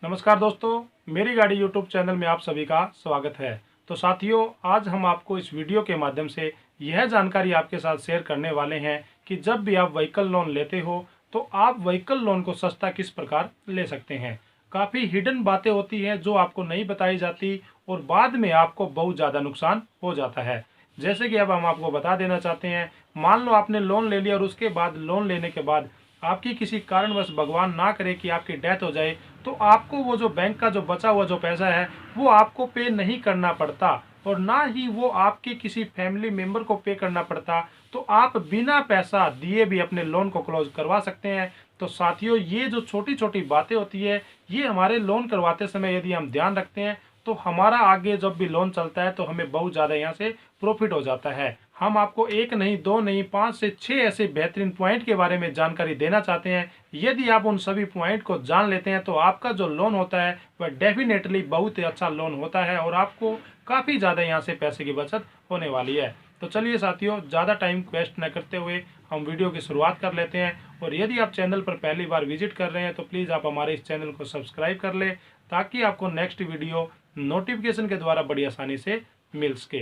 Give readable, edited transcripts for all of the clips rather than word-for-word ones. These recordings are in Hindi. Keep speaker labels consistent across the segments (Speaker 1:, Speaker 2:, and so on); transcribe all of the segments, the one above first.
Speaker 1: नमस्कार दोस्तों, मेरी गाड़ी यूट्यूब चैनल में आप सभी का स्वागत है। तो साथियों, आज हम आपको इस वीडियो के माध्यम से यह जानकारी आपके साथ शेयर करने वाले हैं कि जब भी आप व्हीकल लोन लेते हो तो आप व्हीकल लोन को सस्ता किस प्रकार ले सकते हैं। काफ़ी हिडन बातें होती हैं जो आपको नहीं बताई जाती और बाद में आपको बहुत ज़्यादा नुकसान हो जाता है। जैसे कि अब हम आपको बता देना चाहते हैं, मान लो आपने लोन ले लिया और उसके बाद लोन लेने के बाद आपकी किसी कारणवश भगवान ना करे कि आपकी डेथ हो जाए, तो आपको वो जो बैंक का जो बचा हुआ जो पैसा है वो आपको पे नहीं करना पड़ता और ना ही वो आपके किसी फैमिली मेंबर को पे करना पड़ता। तो आप बिना पैसा दिए भी अपने लोन को क्लोज करवा सकते हैं। तो साथियों, ये जो छोटी छोटी बातें होती है, ये हमारे लोन करवाते समय यदि हम ध्यान रखते हैं तो हमारा आगे जब भी लोन चलता है तो हमें बहुत ज़्यादा यहाँ से प्रॉफिट हो जाता है। हम आपको एक नहीं, दो नहीं, 5 से 6 ऐसे बेहतरीन पॉइंट के बारे में जानकारी देना चाहते हैं। यदि आप उन सभी पॉइंट को जान लेते हैं तो आपका जो लोन होता है वह डेफिनेटली बहुत ही अच्छा लोन होता है और आपको काफ़ी ज़्यादा यहाँ से पैसे की बचत होने वाली है। तो चलिए साथियों, ज़्यादा टाइम वेस्ट न करते हुए हम वीडियो की शुरुआत कर लेते हैं। और यदि आप चैनल पर पहली बार विजिट कर रहे हैं तो प्लीज़ आप हमारे इस चैनल को सब्सक्राइब कर लें ताकि आपको नेक्स्ट वीडियो नोटिफिकेशन के द्वारा बड़ी आसानी से मिल सके।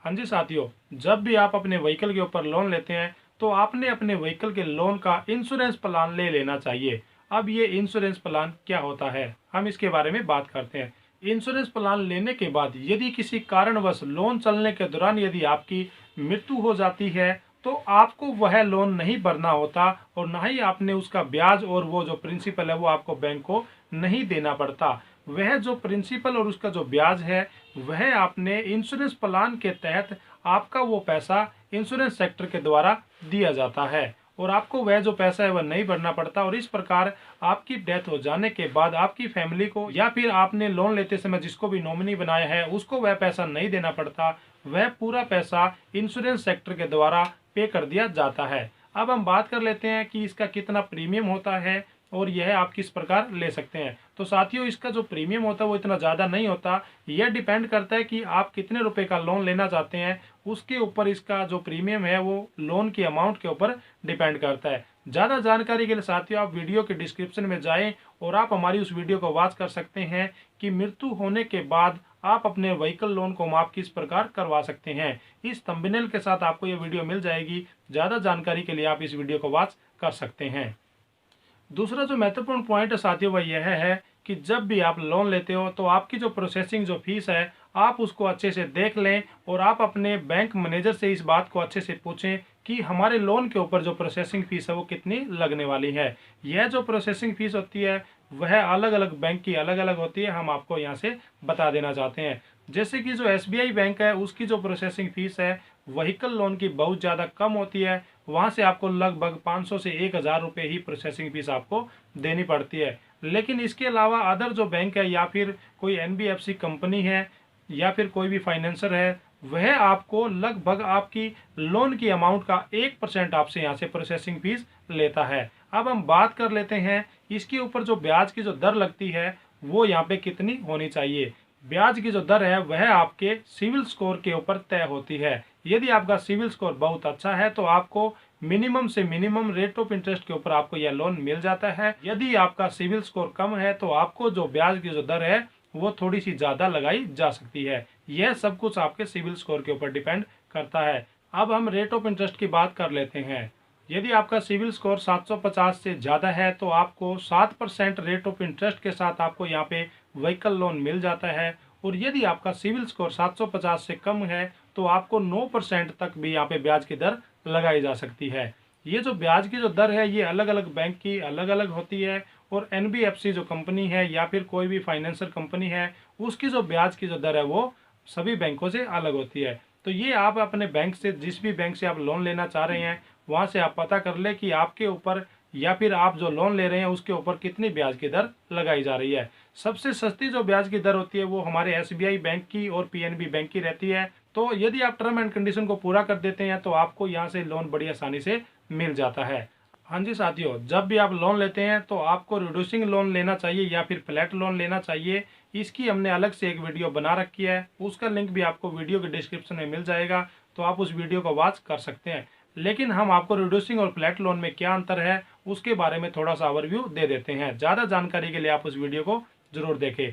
Speaker 1: हाँ जी साथियों, जब भी आप अपने व्हीकल के ऊपर लोन लेते हैं तो आपने अपने व्हीकल के लोन का इंश्योरेंस प्लान ले लेना चाहिए। अब ये इंश्योरेंस प्लान क्या होता है, हम इसके बारे में बात करते हैं। इंश्योरेंस प्लान लेने के बाद यदि किसी कारणवश लोन चलने के दौरान यदि आपकी मृत्यु हो जाती है तो आपको वह लोन नहीं भरना होता और ना ही आपने उसका ब्याज और वो जो प्रिंसिपल है वो आपको बैंक को नहीं देना पड़ता। वह जो प्रिंसिपल और उसका जो ब्याज है वह आपने इंश्योरेंस प्लान के तहत आपका वो पैसा इंश्योरेंस सेक्टर के द्वारा दिया जाता है और आपको वह जो पैसा है वह नहीं भरना पड़ता। और इस प्रकार आपकी डेथ हो जाने के बाद आपकी फैमिली को या फिर आपने लोन लेते समय जिसको भी नॉमिनी बनाया है उसको वह पैसा नहीं देना पड़ता। वह पूरा पैसा इंश्योरेंस सेक्टर के द्वारा पे कर दिया जाता है। अब हम बात कर लेते हैं कि इसका कितना प्रीमियम होता है और यह आप किस प्रकार ले सकते हैं। तो साथियों, इसका जो प्रीमियम होता है वो इतना ज़्यादा नहीं होता। यह डिपेंड करता है कि आप कितने रुपए का लोन लेना चाहते हैं, उसके ऊपर इसका जो प्रीमियम है वो लोन की अमाउंट के ऊपर डिपेंड करता है। ज़्यादा जानकारी के लिए साथियों आप वीडियो के डिस्क्रिप्शन में जाएं और आप हमारी उस वीडियो को वॉच कर सकते हैं कि मृत्यु होने के बाद आप अपने व्हीकल लोन को माफ किस प्रकार करवा सकते हैं। इस थंबनेल के साथ आपको ये वीडियो मिल जाएगी। ज़्यादा जानकारी के लिए आप इस वीडियो को वॉच कर सकते हैं। दूसरा जो महत्वपूर्ण पॉइंट है साथियों वह यह है कि जब भी आप लोन लेते हो तो आपकी जो प्रोसेसिंग जो फीस है आप उसको अच्छे से देख लें और आप अपने बैंक मैनेजर से इस बात को अच्छे से पूछें कि हमारे लोन के ऊपर जो प्रोसेसिंग फीस है वो कितनी लगने वाली है। यह जो प्रोसेसिंग फीस होती है वह अलग अलग बैंक की अलग अलग होती है, हम आपको यहाँ से बता देना चाहते हैं। जैसे कि जो SBI बैंक है उसकी जो प्रोसेसिंग फीस है व्हीकल लोन की बहुत ज़्यादा कम होती है। वहाँ से आपको लगभग 500 से 1000 रुपये ही प्रोसेसिंग फीस आपको देनी पड़ती है। लेकिन इसके अलावा अदर जो बैंक है या फिर कोई NBFC कंपनी है या फिर कोई भी फाइनेंसर है वह आपको लगभग आपकी लोन की अमाउंट का 1% आपसे यहाँ से प्रोसेसिंग फीस लेता है। अब हम बात कर लेते हैं इसके ऊपर जो ब्याज की जो दर लगती है वो यहाँ पे कितनी होनी चाहिए। ब्याज की जो दर है वह आपके सिविल स्कोर के ऊपर तय होती है। यदि आपका सिविल स्कोर बहुत अच्छा है तो आपको मिनिमम से मिनिमम रेट ऑफ इंटरेस्ट के ऊपर आपको यह लोन मिल जाता है। यदि आपका सिविल स्कोर कम है तो आपको जो ब्याज की जो दर है वो थोड़ी सी ज़्यादा लगाई जा सकती है। यह सब कुछ आपके सिविल स्कोर के ऊपर डिपेंड करता है। अब हम रेट ऑफ इंटरेस्ट की बात कर लेते हैं। यदि आपका सिविल स्कोर 750 से ज़्यादा है तो आपको 7% रेट ऑफ इंटरेस्ट के साथ आपको यहाँ पे व्हीकल लोन मिल जाता है। और यदि आपका सिविल स्कोर 750 से कम है तो आपको 9% तक भी यहाँ पे ब्याज की दर लगाई जा सकती है। ये जो ब्याज की जो दर है ये अलग अलग बैंक की अलग अलग होती है और NBFC जो कंपनी है या फिर कोई भी फाइनेंशियल कंपनी है उसकी जो ब्याज की जो दर है वो सभी बैंकों से अलग होती है। तो ये आप अपने बैंक से, जिस भी बैंक से आप लोन लेना चाह रहे हैं वहाँ से आप पता कर ले कि आपके ऊपर या फिर आप जो लोन ले रहे हैं उसके ऊपर कितनी ब्याज की दर लगाई जा रही है। सबसे सस्ती जो ब्याज की दर होती है वो हमारे SBI बैंक की और PNB बैंक की रहती है। तो यदि आप टर्म एंड कंडीशन को पूरा कर देते हैं तो आपको यहाँ से लोन बड़ी आसानी से मिल जाता है। हाँ जी साथियों, जब भी आप लोन लेते हैं तो आपको रिड्यूसिंग लोन लेना चाहिए या फिर फ्लैट लोन लेना चाहिए। इसकी हमने अलग से एक वीडियो बना रखी है, उसका लिंक भी आपको वीडियो के डिस्क्रिप्शन में मिल जाएगा, तो आप उस वीडियो को वॉच कर सकते हैं। लेकिन हम आपको रिड्यूसिंग और फ्लैट लोन में क्या अंतर है उसके बारे में थोड़ा सा ओवरव्यू दे देते हैं। ज़्यादा जानकारी के लिए आप उस वीडियो को जरूर देखें।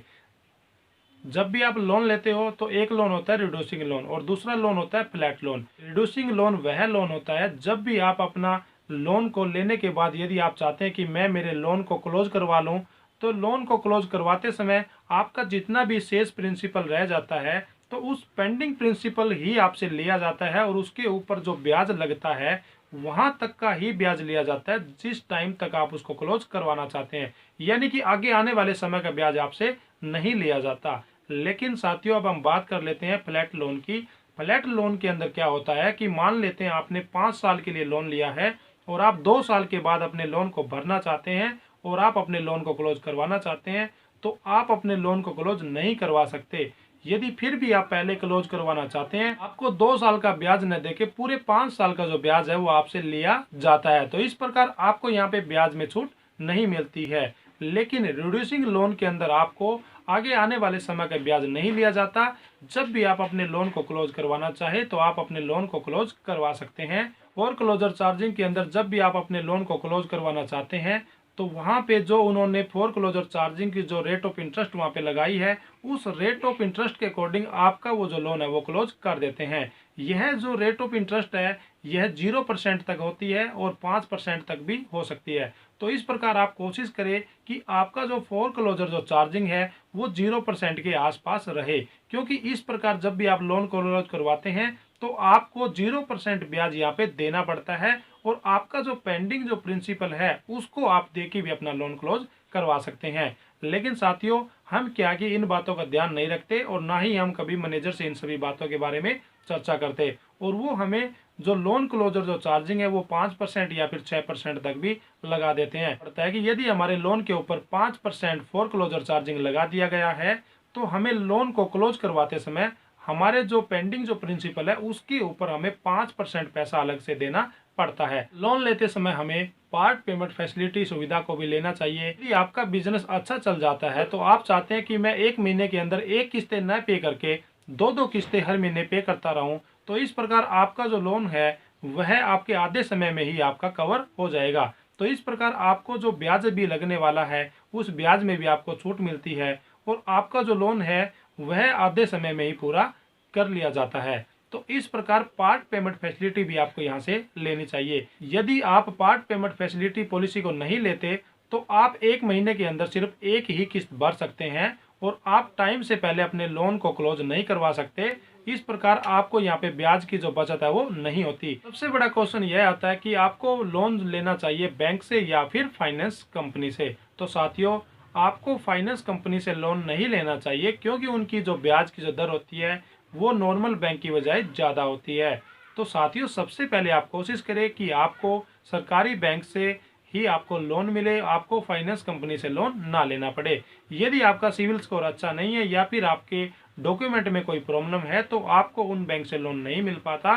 Speaker 1: जब भी आप लोन लेते हो तो एक लोन होता है रिड्यूसिंग लोन और दूसरा लोन होता है फ्लैट लोन। रिड्यूसिंग लोन वह लोन होता है जब भी आप अपना लोन को लेने के बाद यदि आप चाहते हैं कि मैं मेरे लोन को क्लोज करवा लूं, तो लोन को क्लोज करवाते समय आपका जितना भी शेष प्रिंसिपल रह जाता है तो उस पेंडिंग प्रिंसिपल ही आपसे लिया जाता है और उसके ऊपर जो ब्याज लगता है वहां तक का ही ब्याज लिया जाता है जिस टाइम तक आप उसको क्लोज करवाना चाहते हैं। यानी कि आगे आने वाले समय का ब्याज आपसे नहीं लिया जाता। लेकिन साथियों अब हम बात कर लेते हैं फ्लैट लोन की। फ्लैट लोन के अंदर क्या होता है कि मान लेते हैं आपने 5 साल के लिए लोन लिया है और आप 2 साल के बाद अपने लोन को भरना चाहते हैं और आप अपने लोन को क्लोज करवाना चाहते हैं, तो आप अपने लोन को क्लोज नहीं करवा सकते। यदि फिर भी आप पहले क्लोज करवाना चाहते हैं, आपको 2 साल का ब्याज न देके पूरे 5 साल का जो ब्याज है वो आपसे लिया जाता है। तो इस प्रकार आपको यहाँ पे ब्याज में छूट नहीं मिलती है। लेकिन रिड्यूसिंग लोन के अंदर आपको आगे आने वाले समय का ब्याज नहीं लिया जाता। जब भी आप अपने लोन को क्लोज करवाना चाहे तो आप अपने लोन को क्लोज करवा सकते हैं। फोर क्लोजर चार्जिंग के अंदर जब भी आप अपने लोन को क्लोज करवाना चाहते हैं तो वहां पे जो उन्होंने फोर क्लोजर चार्जिंग की जो रेट ऑफ इंटरेस्ट वहां पे लगाई है, उस रेट ऑफ इंटरेस्ट के अकॉर्डिंग आपका वो जो लोन है वो क्लोज कर देते हैं। यह जो रेट ऑफ इंटरेस्ट है यह 0% तक होती है और 5% तक भी हो सकती है। तो इस प्रकार आप कोशिश करें कि आपका जो फोर क्लोजर जो चार्जिंग है वो 0% के आसपास रहे, क्योंकि इस प्रकार जब भी आप लोन क्लोज करवाते हैं तो आपको 0% ब्याज यहाँ पे देना पड़ता है और आपका जो पेंडिंग जो प्रिंसिपल है उसको आप देके भी अपना लोन क्लोज करवा सकते हैं। लेकिन साथियों हम क्या कि इन बातों का ध्यान नहीं रखते और ना ही हम कभी मैनेजर से इन सभी बातों के बारे में चर्चा करते, और वो हमें जो लोन क्लोजर जो चार्जिंग है वो 5% या फिर 6% तक भी लगा देते हैं। पड़ता है कि यदि हमारे लोन के ऊपर 5% फोर क्लोजर चार्जिंग लगा दिया गया है तो हमें लोन को क्लोज करवाते समय हमारे जो पेंडिंग जो प्रिंसिपल है उसके ऊपर हमें 5% पैसा अलग से देना पड़ता है। लोन लेते समय हमें पार्ट पेमेंट फैसिलिटी सुविधा को भी लेना चाहिए। यदि आपका बिजनेस अच्छा चल जाता है तो आप चाहते हैं कि मैं 1 महीने के अंदर एक किस्तें न पे करके 2-2 किस्तें हर महीने पे करता रहूं, तो इस प्रकार आपका जो लोन है वह आपके आधे समय में ही आपका कवर हो जाएगा। तो इस प्रकार आपको जो ब्याज भी लगने वाला है उस ब्याज में भी आपको छूट मिलती है और आपका जो लोन है वह आधे समय में ही पूरा कर लिया जाता है। तो इस प्रकार पार्ट पेमेंट फैसिलिटी भी आपको यहाँ से लेनी चाहिए। यदि आप पार्ट पेमेंट फैसिलिटी पॉलिसी को नहीं लेते तो आप 1 महीने के अंदर सिर्फ एक ही किस्त भर सकते हैं और आप टाइम से पहले अपने लोन को क्लोज नहीं करवा सकते। इस प्रकार आपको यहाँ पे ब्याज की जो बचत है वो नहीं होती। सबसे बड़ा क्वेश्चन यह आता है कि आपको लोन लेना चाहिए बैंक से या फिर फाइनेंस कंपनी से। तो साथियों आपको फाइनेंस कंपनी से लोन नहीं लेना चाहिए, क्योंकि उनकी जो ब्याज की जो दर होती है वो नॉर्मल बैंक की बजाय ज़्यादा होती है। तो साथियों सबसे पहले आप कोशिश करें कि आपको सरकारी बैंक से ही आपको लोन मिले, आपको फाइनेंस कंपनी से लोन ना लेना पड़े। यदि आपका सिविल स्कोर अच्छा नहीं है या फिर आपके डॉक्यूमेंट में कोई प्रॉब्लम है तो आपको उन बैंक से लोन नहीं मिल पाता,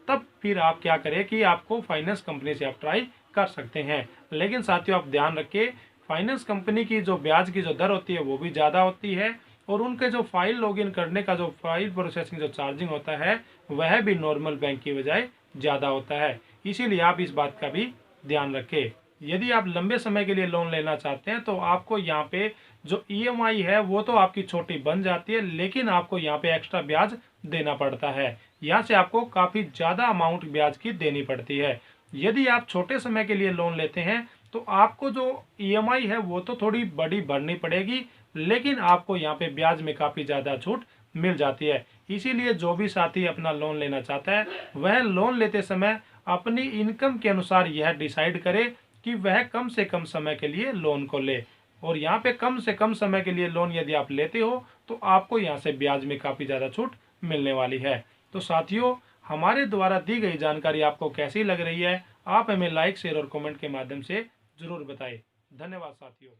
Speaker 1: तब फिर आप क्या करें कि आपको फाइनेंस कंपनी से आप ट्राई कर सकते हैं। लेकिन साथियों आप ध्यान रखिए, फाइनेंस कंपनी की जो ब्याज की जो दर होती है वो भी ज़्यादा होती है और उनके जो फाइल लॉगिन करने का जो फाइल प्रोसेसिंग जो चार्जिंग होता है वह भी नॉर्मल बैंक की बजाय ज़्यादा होता है। इसीलिए आप इस बात का भी ध्यान रखें। यदि आप लंबे समय के लिए लोन लेना चाहते हैं तो आपको यहाँ पे जो ईएमआई है वो तो आपकी छोटी बन जाती है, लेकिन आपको यहाँ पे एक्स्ट्रा ब्याज देना पड़ता है। यहाँ से आपको काफ़ी ज़्यादा अमाउंट ब्याज की देनी पड़ती है। यदि आप छोटे समय के लिए लोन लेते हैं तो आपको जो ईएमआई है वो तो थोड़ी बड़ी भरनी पड़ेगी, लेकिन आपको यहाँ पे ब्याज में काफ़ी ज़्यादा छूट मिल जाती है। इसीलिए जो भी साथी अपना लोन लेना चाहता है वह लोन लेते समय अपनी इनकम के अनुसार यह डिसाइड करे कि वह कम से कम समय के लिए लोन को ले। और यहाँ पे कम से कम समय के लिए लोन यदि आप लेते हो तो आपको यहाँ से ब्याज में काफ़ी ज़्यादा छूट मिलने वाली है। तो साथियों हमारे द्वारा दी गई जानकारी आपको कैसी लग रही है, आप हमें लाइक शेयर और कमेंट के माध्यम से ज़रूर बताएं। धन्यवाद साथियों।